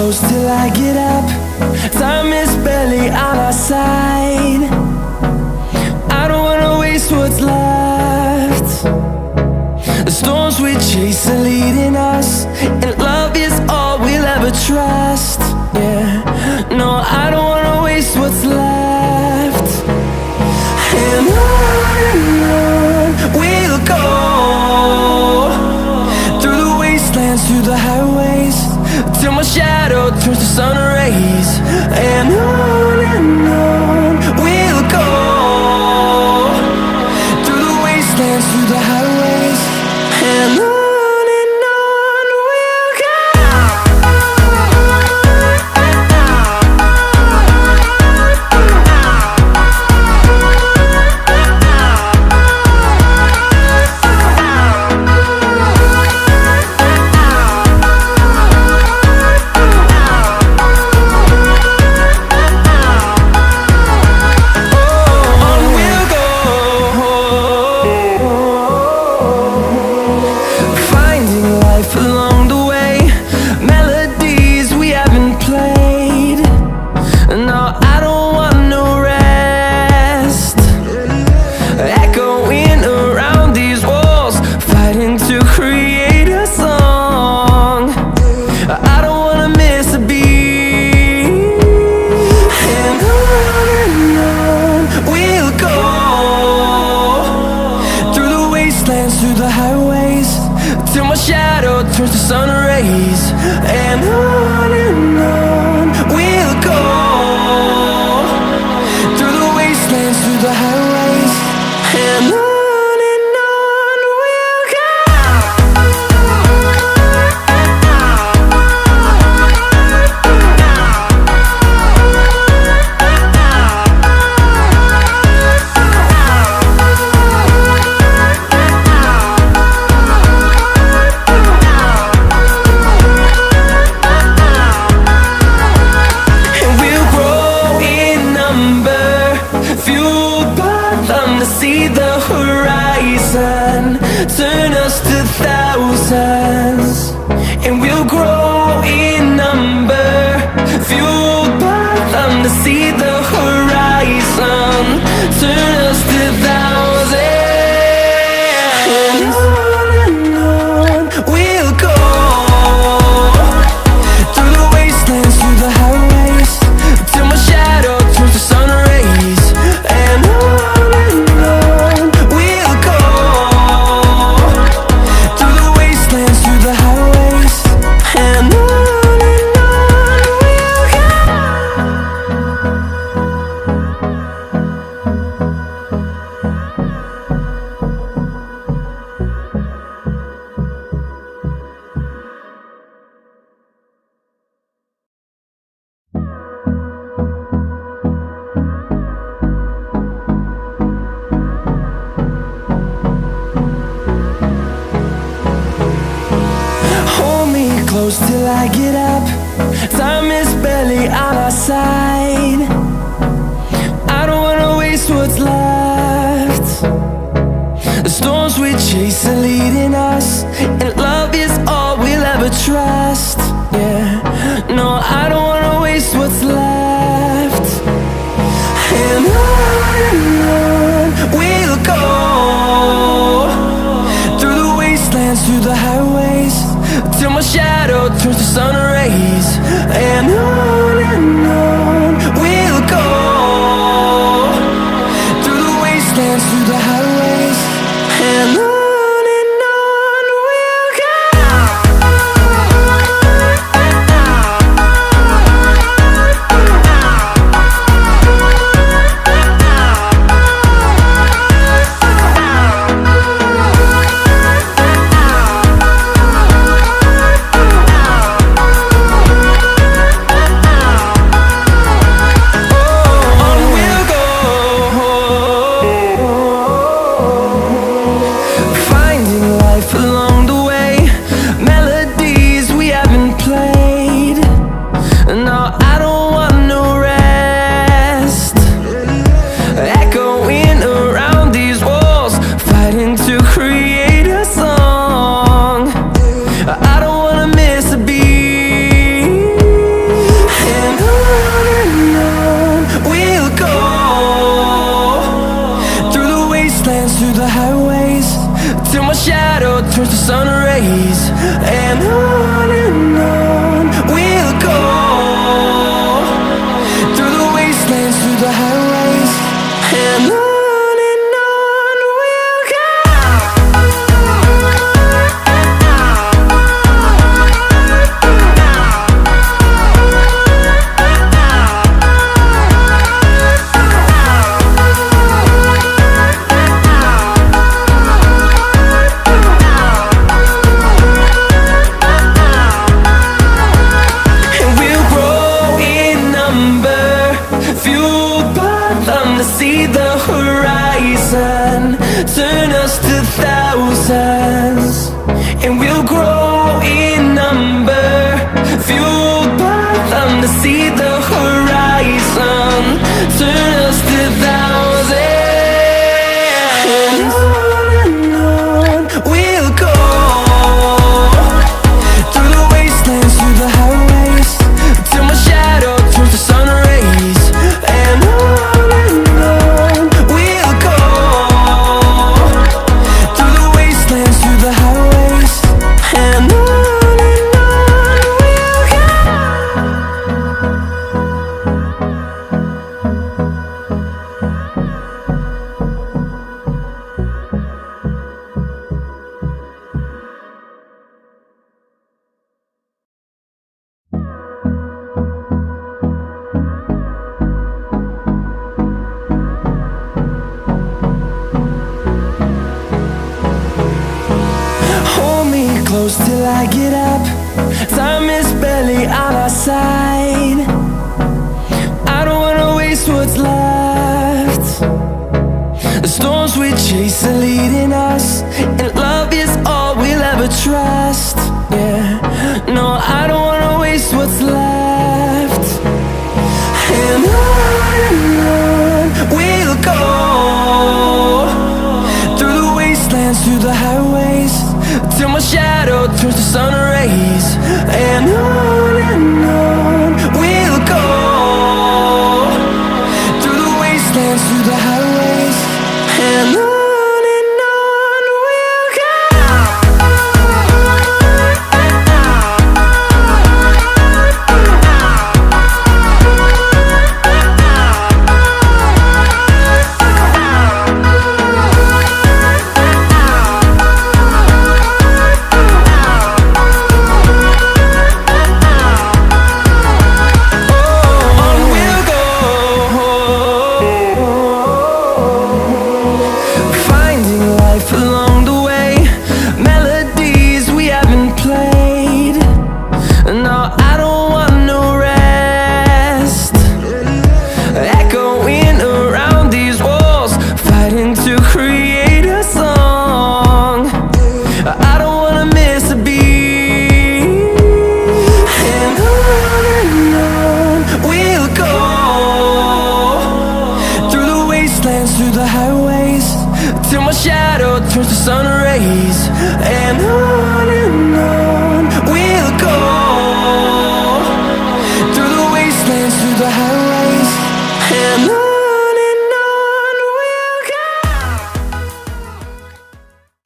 close till I get up. Time is barely on our side. I don't wanna waste what's left. The storms we chase are leading us, and love is all we'll ever trust. Yeah, no, I don't wanna waste what's left. And on we'll go, through the wastelands, through the highways, till my shadow turns to sun rays. And on we'll go, through the wastelands, through the highways, and on we'll go. Through the highways, till my shadow turns to sun rays. And on we'll go, through the wastelands, through the highways, and on we'll go. See the horizon, turn us to thousands, and we'll grow in number, fueled by them. To see the horizon, turn us to thousands, and on we'll go, through the wastelands, through the highways, till my shadow turns to sun rays. And on close till I get up. Time is barely on our side. I don't wanna waste what's left. The storms we chase are leading us, and love is all we'll ever trust. Yeah, no, I don't wanna waste what's left. And on we'll go, through the wastelands, through the highways, till my shadow turns to sun rays. And on we'll go, through the wastelands, through the highways, and on sun rays. And on we'll go, through the wastelands, through the highways. And on we'll go. See the horizon, turn us to thousands, and we'll grow in number, fueled by them to see the horizon, turn us to thousands, and on we'll go, through the wastelands, through the highways, till my shadow turns to sun rays. And close till I get up. Time is barely on our side. I don't wanna waste what's left. The storms we chase are leading us, and love is all we'll ever trust. Yeah, no, I don't wanna waste what's left. And on we'll go, through the wastelands, through the highways, till my shadow turns to sun rays. And on we'll go, through the wastelands, through the highways. And on we'll go. Through the highways, till my shadow turns to sun rays. And on we'll go.